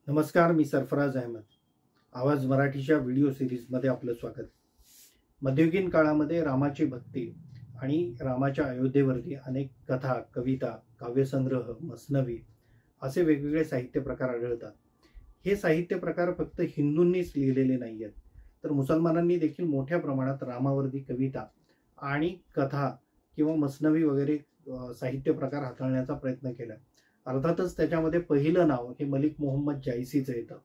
नमस्कार, मी सरफराज अहमद. आवाज मराठीच्या व्हिडिओ सिरीजमध्ये आपलं स्वागत. मध्ययुगीन काळामध्ये रामाची भक्ती आणि रामाच्या अयोध्येवरती अनेक कथा, कविता, काव्यसंग्रह, मसनवी असे वेगवेगळे साहित्य प्रकार आढळतात. हे साहित्य प्रकार फक्त हिंदूंनीच लिहिलेले नाही आहेत, तर मुसलमानांनी देखील मोठ्या प्रमाणात रामावरती कविता आणि कथा किंवा मसनवी वगैरे साहित्य प्रकार हाताळण्याचा प्रयत्न केला. अर्थातच त्याच्यामध्ये पहिलं नाव हे मलिक मोहम्मद जायसीचं येतं.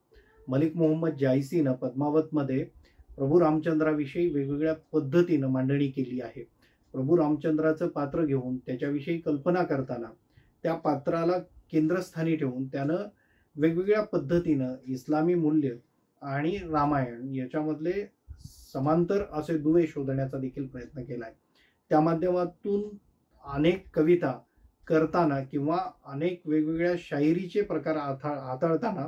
मलिक मोहम्मद जायसीनं पद्मावतमध्ये प्रभू रामचंद्राविषयी वेगवेगळ्या पद्धतीनं मांडणी केली आहे. प्रभू रामचंद्राचं पात्र घेऊन त्याच्याविषयी कल्पना करताना त्या पात्राला केंद्रस्थानी ठेवून त्यानं वेगवेगळ्या पद्धतीनं इस्लामी मूल्य आणि रामायण याच्यामधले समांतर असे दुवे शोधण्याचा देखील प्रयत्न केला आहे. त्या माध्यमातून अनेक कविता करताना किंवा अनेक वेगवेगळ्या शायरीचे प्रकार हाताळताना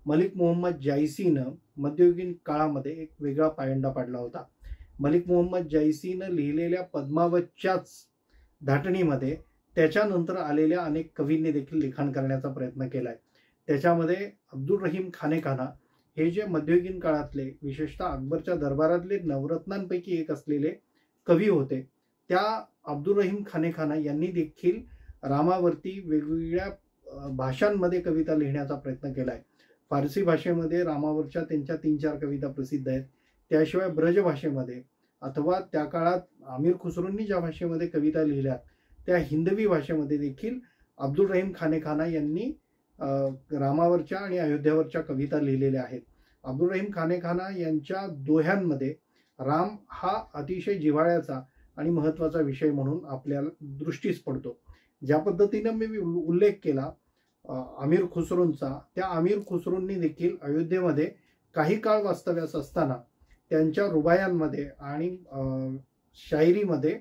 मलिक मोहम्मद जायसीनं मध्ययुगीन काळामध्ये एक वेगळा पायंडा पाडला होता. मलिक मोहम्मद जायसीनं लिहिलेल्या पद्मावतच्याच धाटणीमध्ये त्याच्यानंतर आलेल्या अनेक कवींनी देखील लिखाण करण्याचा प्रयत्न केला आहे. त्याच्यामध्ये अब्दुल रहीम खानेखाना हे जे मध्ययुगीन काळातले विशेषतः अकबरच्या दरबारातले नवरत्नांपैकी एक असलेले कवी होते, त्या अब्दुल रहीम खानेखाना यांनी देखील रामावरती वेगवेगळ्या भाषांमध्ये कविता लिहिण्याचा प्रयत्न केला आहे. फारसी भाषेमध्ये रामावरच्या त्यांच्या 3-4 कविता प्रसिद्ध आहेत. त्याशिवाय ब्रज भाषेमध्ये अथवा त्या काळात अमीर खुसरोंनी ज्या भाषेमध्ये कविता लिहिल्या त्या हिंदवी भाषेमध्ये देखील अब्दुल रहीम खानेखाना यांनी रामावरच्या आणि अयोध्यावरच्या कविता लिहिलेल्या आहेत. अब्दुल रहीम खानेखाना यांच्या दोह्यांमध्ये राम हा अतिशय जिव्हाळ्याचा आणि महत्त्वाचा विषय म्हणून आपल्याला दृष्टीस पडतो. ज्या पद्धतीनं मी उल्लेख केला अमीर खुसरोंचा, त्या अमीर खुसरोंनी देखील अयोध्येमध्ये काही काळ वास्तव्यास असताना त्यांच्या रुबायांमध्ये आणि शायरीमध्ये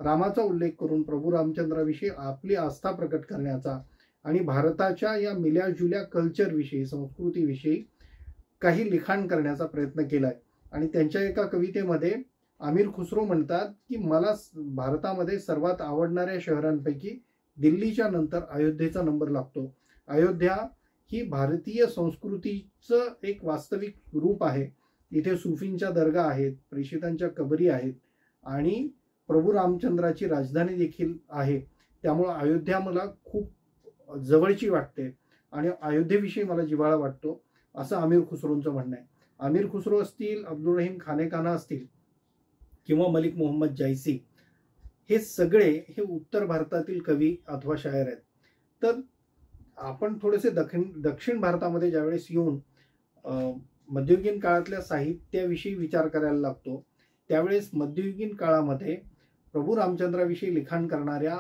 रामाचा उल्लेख करून प्रभू रामचंद्राविषयी आपली आस्था प्रकट करण्याचा आणि भारताच्या या मिल्याजुल्या कल्चरविषयी, संस्कृतीविषयी काही लिखाण करण्याचा प्रयत्न केलाय. आणि त्यांच्या एका कवितेमध्ये अमीर खुसरो म्हणतात की मला भारतामध्ये सर्वात आवडणाऱ्या शहरांपैकी दिल्लीच्या नंतर अयोध्येचा नंबर लागतो. अयोध्या ही भारतीय संस्कृतीचं एक वास्तविक रूप आहे. इथे सुफींच्या दर्गा आहेत, प्रेषितांच्या कबरी आहेत आणि प्रभू रामचंद्राची राजधानी देखील आहे. त्यामुळं अयोध्या मला खूप जवळची वाटते आणि अयोध्येविषयी मला जिव्हाळा वाटतो, असं अमीर खुसरोंचं म्हणणं आहे. अमीर खुसरो असतील, अब्दुल रहीम खानेखाना असतील किंवा मलिक मोहम्मद जायसी, हे सगळे हे उत्तर भारतातील कवी अथवा शायर आहेत. तर आपण थोडेसे दक्षिण भारतामध्ये ज्यावेळेस येऊन मध्ययुगीन काळातल्या साहित्याविषयी विचार करायला लागतो, त्यावेळेस मध्ययुगीन काळामध्ये प्रभू रामचंद्राविषयी लिखाण करणाऱ्या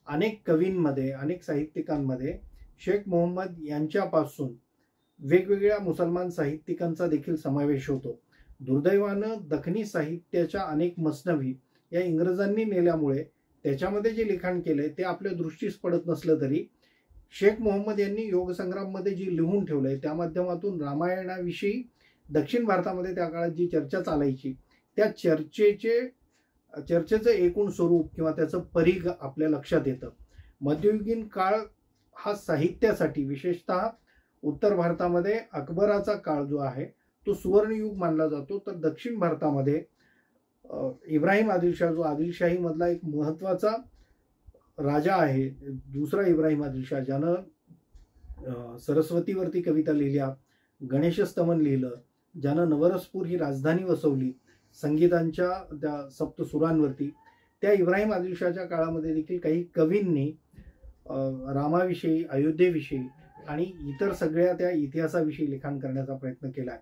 अनेक कवींमध्ये, अनेक साहित्यिकांमध्ये शेख मोहम्मद यांच्यापासून वेगवेगळ्या मुसलमान साहित्यिकांचा देखील समावेश होतो. दुर्दैवानं दखनी साहित्याच्या अनेक मसनवी या इंग्रजांनी नेल्यामुळे त्याच्यामध्ये जे लिखाण केलंय ते आपल्या दृष्टीस पडत नसलं तरी शेख मोहम्मद यांनी योगसंग्राममध्ये जी लिहून ठेवलंय त्या माध्यमातून रामायणाविषयी दक्षिण भारतामध्ये त्या काळात जी चर्चा चालायची त्या चर्चेचं एकूण स्वरूप किंवा त्याचं परीघ आपल्या लक्षात येतं. मध्ययुगीन काळ हा साहित्यासाठी विशेषतः उत्तर भारतामध्ये अकबराचा काळ जो आहे तो सुवर्णयुग मानला जातो. तर दक्षिण भारतामध्ये इब्राहिम आदिलशाह जो आदिलशाही मधला एक महत्वाचा राजा आहे, दुसरा इब्राहिम आदिलशाह, ज्यानं सरस्वतीवरती कविता लिहिल्या, गणेशस्तवन लिहिलं, ज्यानं नवरसपूर ही राजधानी वसवली संगीतांच्या त्या सप्तसुरांवरती, त्या इब्राहिम आदिलशाहच्या काळामध्ये देखील काही कवींनी रामाविषयी, अयोध्येविषयी आणि इतर सगळ्या त्या इतिहासाविषयी लिखाण करण्याचा प्रयत्न केला आहे.